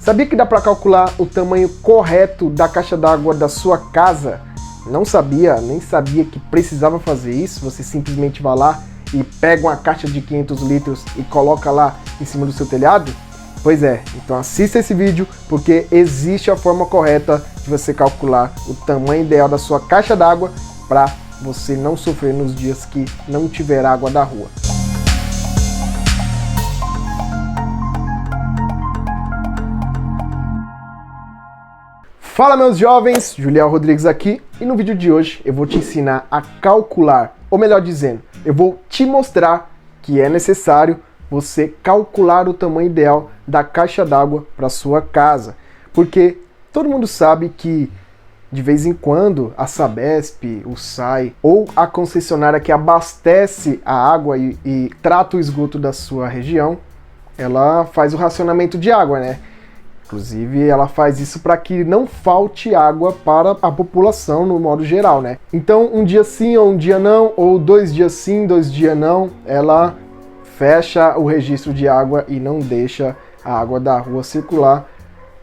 Sabia que dá para calcular o tamanho correto da caixa d'água da sua casa? Não sabia, nem sabia que precisava fazer isso. Você simplesmente vai lá e pega uma caixa de 500 litros e coloca lá em cima do seu telhado? Pois é, então assista esse vídeo porque existe a forma correta de você calcular o tamanho ideal da sua caixa d'água para você não sofrer nos dias que não tiver água da rua. Fala meus jovens, Julião Rodrigues aqui, e no vídeo de hoje eu vou te ensinar a calcular, ou melhor dizendo, eu vou te mostrar que é necessário você calcular o tamanho ideal da caixa d'água para sua casa. Porque todo mundo sabe que de vez em quando a Sabesp, o SAI ou a concessionária que abastece a água e trata o esgoto da sua região, ela faz o racionamento de água, né? Inclusive, ela faz isso para que não falte água para a população no modo geral, né? Então, um dia sim ou um dia não, ou 2 dias sim, 2 dias não, ela fecha o registro de água e não deixa a água da rua circular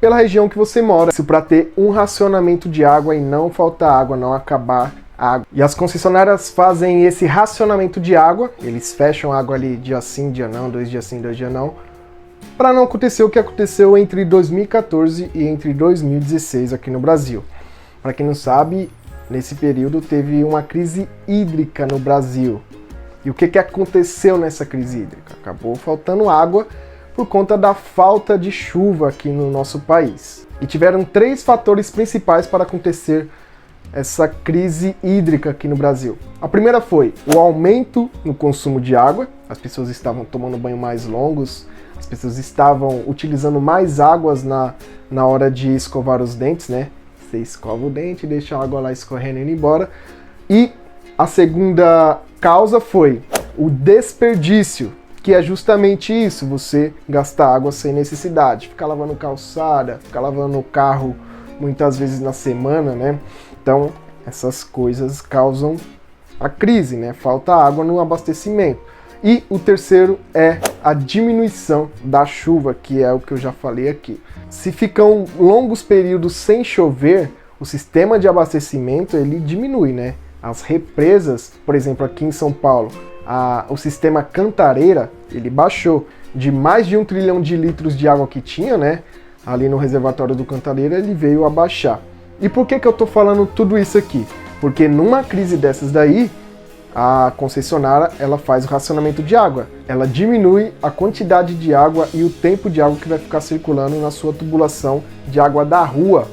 pela região que você mora. Isso para ter um racionamento de água e não faltar água, não acabar a água. E as concessionárias fazem esse racionamento de água, eles fecham a água ali dia sim, dia não, 2 dias sim, 2 dias não, para não acontecer o que aconteceu entre 2014 e entre 2016 aqui no Brasil. Para quem não sabe, nesse período teve uma crise hídrica no Brasil. E o que aconteceu nessa crise hídrica? Acabou faltando água por conta da falta de chuva aqui no nosso país. E tiveram 3 fatores principais para acontecer essa crise hídrica aqui no Brasil. A primeira foi o aumento no consumo de água, as pessoas estavam tomando banho mais longos, as pessoas estavam utilizando mais águas na hora de escovar os dentes, né? Você escova o dente, deixa a água lá escorrendo e indo embora. E a segunda causa foi o desperdício, que é justamente isso, você gastar água sem necessidade, ficar lavando calçada, ficar lavando o carro muitas vezes na semana, né? Então, essas coisas causam a crise, né? Falta água no abastecimento. E o terceiro é a diminuição da chuva, que é o que eu já falei aqui. Se ficam longos períodos sem chover, o sistema de abastecimento ele diminui, né? As represas, por exemplo, aqui em São Paulo, o sistema Cantareira, ele baixou de mais de 1 trilhão de litros de água que tinha, né? Ali no reservatório do Cantareira, ele veio a baixar. E por que eu tô falando tudo isso aqui? Porque numa crise dessas daí, a concessionária ela faz o racionamento de água. Ela diminui a quantidade de água e o tempo de água que vai ficar circulando na sua tubulação de água da rua.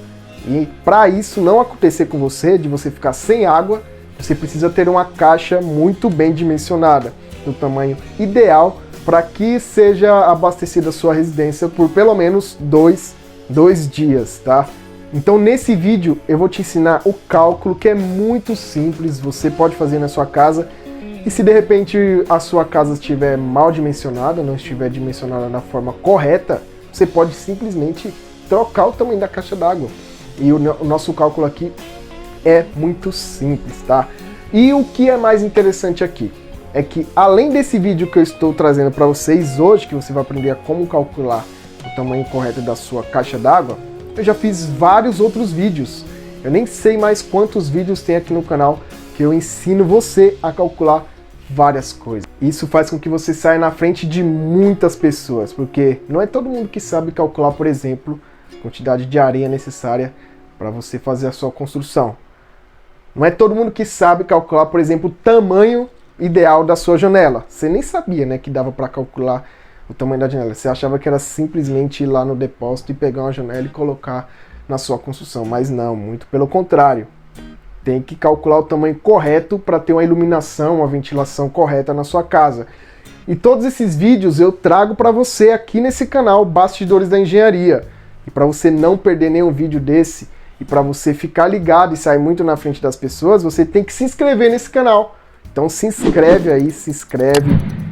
E para isso não acontecer com você, de você ficar sem água, você precisa ter uma caixa muito bem dimensionada, do tamanho ideal para que seja abastecida a sua residência por pelo menos dois dias, tá? Então nesse vídeo eu vou te ensinar o cálculo que é muito simples, você pode fazer na sua casa. E se de repente a sua casa estiver mal dimensionada, não estiver dimensionada da forma correta, você pode simplesmente trocar o tamanho da caixa d'água. E o nosso cálculo aqui é muito simples, tá? E o que é mais interessante aqui é que além desse vídeo que eu estou trazendo para vocês hoje, que você vai aprender a como calcular o tamanho correto da sua caixa d'água, eu já fiz vários outros vídeos. Eu nem sei mais quantos vídeos tem aqui no canal que eu ensino você a calcular várias coisas. Isso faz com que você saia na frente de muitas pessoas, porque não é todo mundo que sabe calcular, por exemplo, a quantidade de areia necessária para você fazer a sua construção. Não é todo mundo que sabe calcular, por exemplo, o tamanho ideal da sua janela. Você nem sabia, né, que dava para calcular o tamanho da janela. Você achava que era simplesmente ir lá no depósito e pegar uma janela e colocar na sua construção. Mas não, muito pelo contrário. Tem que calcular o tamanho correto para ter uma iluminação, uma ventilação correta na sua casa. E todos esses vídeos eu trago para você aqui nesse canal Bastidores da Engenharia. E para você não perder nenhum vídeo desse, e para você ficar ligado e sair muito na frente das pessoas, você tem que se inscrever nesse canal. Então se inscreve aí, se inscreve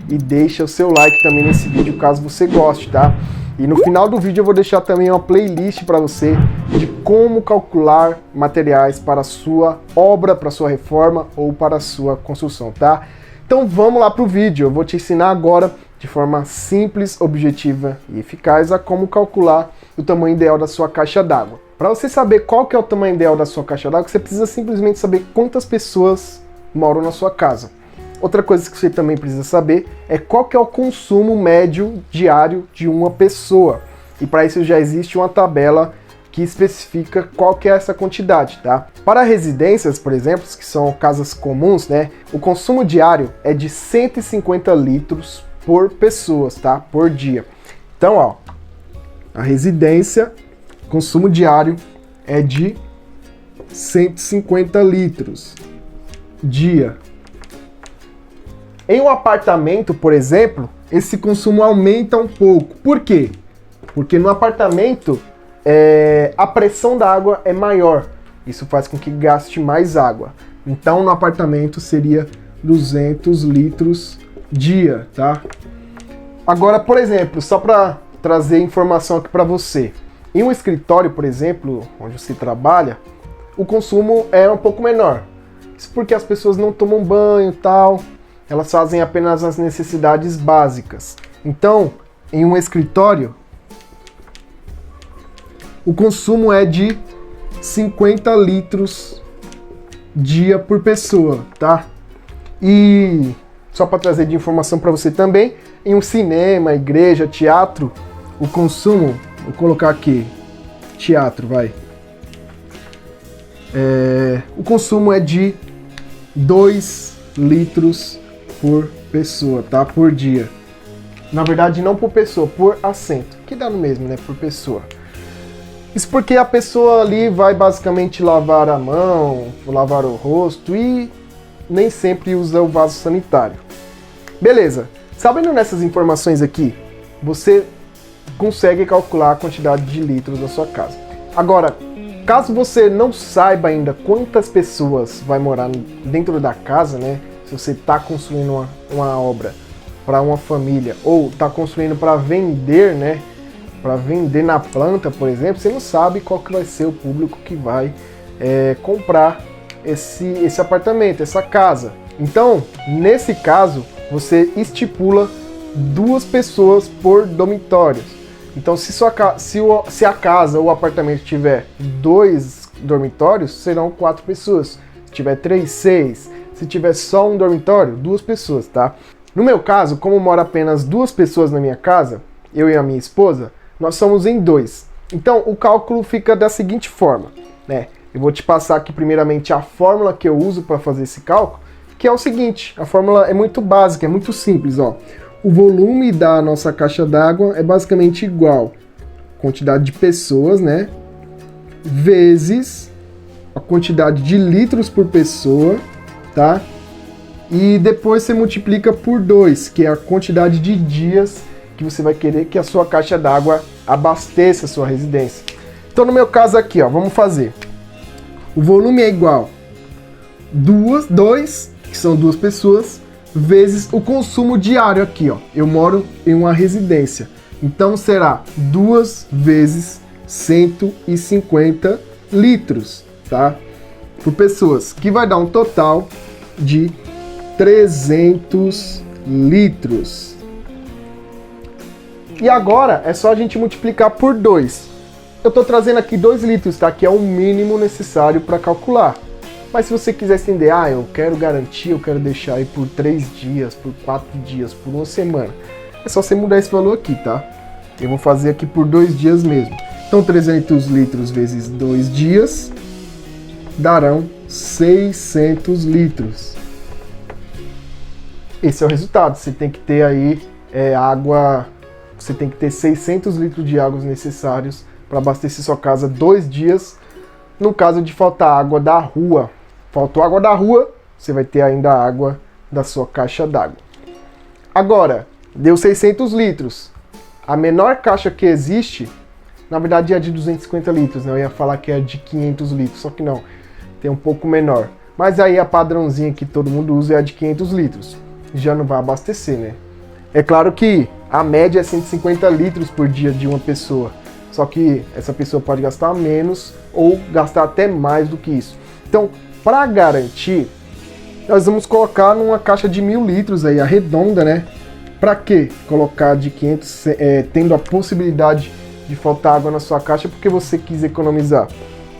e deixa o seu like também nesse vídeo caso você goste, tá? E no final do vídeo eu vou deixar também uma playlist para você de como calcular materiais para a sua obra, para a sua reforma ou para a sua construção, tá? Então vamos lá para o vídeo, eu vou te ensinar agora de forma simples, objetiva e eficaz a como calcular o tamanho ideal da sua caixa d'água. Para você saber qual que é o tamanho ideal da sua caixa d'água, você precisa simplesmente saber quantas pessoas moram na sua casa. Outra coisa que você também precisa saber é qual que é o consumo médio diário de uma pessoa. E para isso já existe uma tabela que especifica qual que é essa quantidade, tá? Para residências, por exemplo, que são casas comuns, né? O consumo diário é de 150 litros por pessoas, tá? Por dia. Então, ó, a residência, consumo diário é de 150 litros dia. Em um apartamento, por exemplo, esse consumo aumenta um pouco. Por quê? Porque no apartamento a pressão da água é maior. Isso faz com que gaste mais água. Então no apartamento seria 200 litros dia, tá? Agora, por exemplo, só para trazer informação aqui para você. Em um escritório, por exemplo, onde você trabalha, o consumo é um pouco menor. Isso porque as pessoas não tomam banho e tal. Elas fazem apenas as necessidades básicas. Então, em um escritório, o consumo é de 50 litros dia por pessoa, tá? E só para trazer de informação para você também, em um cinema, igreja, teatro, o consumo, vou colocar aqui, teatro, vai. O consumo é de 2 litros por pessoa, tá? Por dia. Na verdade, não por pessoa, por assento. Que dá no mesmo, né? Por pessoa. Isso porque a pessoa ali vai basicamente lavar a mão, lavar o rosto e nem sempre usa o vaso sanitário. Beleza. Sabendo nessas informações aqui, você consegue calcular a quantidade de litros da sua casa. Agora, caso você não saiba ainda quantas pessoas vai morar dentro da casa, né? Se você está construindo uma obra para uma família ou está construindo para vender, né? Para vender na planta, por exemplo, você não sabe qual que vai ser o público que vai comprar esse apartamento, essa casa. Então, nesse caso, você estipula 2 pessoas por dormitórios. Então, se a casa ou o apartamento tiver 2 dormitórios, serão 4 pessoas. Se tiver 3, 6. Se tiver só um dormitório, 2 pessoas, tá? No meu caso, como mora apenas 2 pessoas na minha casa, eu e a minha esposa, nós somos em 2. Então, o cálculo fica da seguinte forma, né? Eu vou te passar aqui primeiramente a fórmula que eu uso para fazer esse cálculo, que é o seguinte, a fórmula é muito básica, é muito simples, ó. O volume da nossa caixa d'água é basicamente igual à quantidade de pessoas, né? Vezes a quantidade de litros por pessoa, tá? E depois você multiplica por 2, que é a quantidade de dias que você vai querer que a sua caixa d'água abasteça a sua residência. Então, no meu caso aqui, ó, vamos fazer. O volume é igual 2, que são 2 pessoas, vezes o consumo diário aqui, ó. Eu moro em uma residência. Então, será 2 vezes 150 litros, tá? Por pessoas, que vai dar um total de 300 litros. E agora é só a gente multiplicar por 2. Eu estou trazendo aqui 2 litros, tá? Que é o mínimo necessário para calcular. Mas se você quiser estender, eu quero garantir, eu quero deixar aí por 3 dias, por 4 dias, por uma semana. É só você mudar esse valor aqui, tá? Eu vou fazer aqui por 2 dias mesmo. Então 300 litros vezes 2 dias darão 600 litros. Esse é o resultado. Você tem que ter aí água, você tem que ter 600 litros de água necessários para abastecer sua casa 2 dias, no caso de faltar água da rua. Faltou água da rua, você vai ter ainda a água da sua caixa d'água. Agora, deu 600 litros. A menor caixa que existe, na verdade é de 250 litros, né? Eu ia falar que é de 500 litros, só que não, tem um pouco menor. Mas aí a padrãozinha que todo mundo usa é a de 500 litros. Já não vai abastecer, né? É claro que a média é 150 litros por dia de uma pessoa. Só que essa pessoa pode gastar menos ou gastar até mais do que isso. Então, para garantir, nós vamos colocar numa caixa de 1000 litros aí, arredonda, né? Para que colocar de 500, tendo a possibilidade de faltar água na sua caixa porque você quis economizar.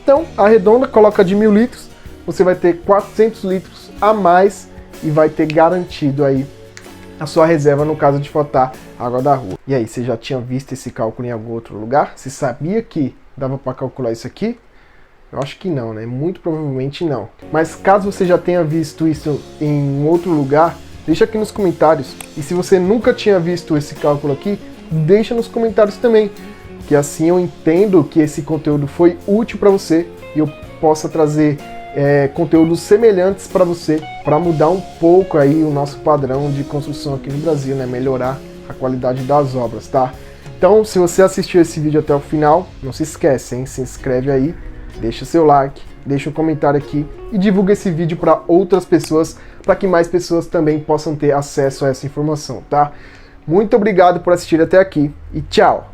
Então, arredonda, coloca de 1000 litros, você vai ter 400 litros a mais e vai ter garantido aí a sua reserva no caso de faltar água da rua. E aí, você já tinha visto esse cálculo em algum outro lugar? Você sabia que dava para calcular isso aqui? Eu acho que não, né? Muito provavelmente não. Mas caso você já tenha visto isso em outro lugar, deixa aqui nos comentários. E se você nunca tinha visto esse cálculo aqui, deixa nos comentários também, que assim eu entendo que esse conteúdo foi útil para você e eu possa trazer conteúdos semelhantes para você, para mudar um pouco aí o nosso padrão de construção aqui no Brasil, né? Melhorar a qualidade das obras, tá? Então, se você assistiu esse vídeo até o final, não se esquece, hein? Se inscreve aí, deixa seu like, deixa um comentário aqui e divulga esse vídeo para outras pessoas, para que mais pessoas também possam ter acesso a essa informação, tá? Muito obrigado por assistir até aqui e tchau!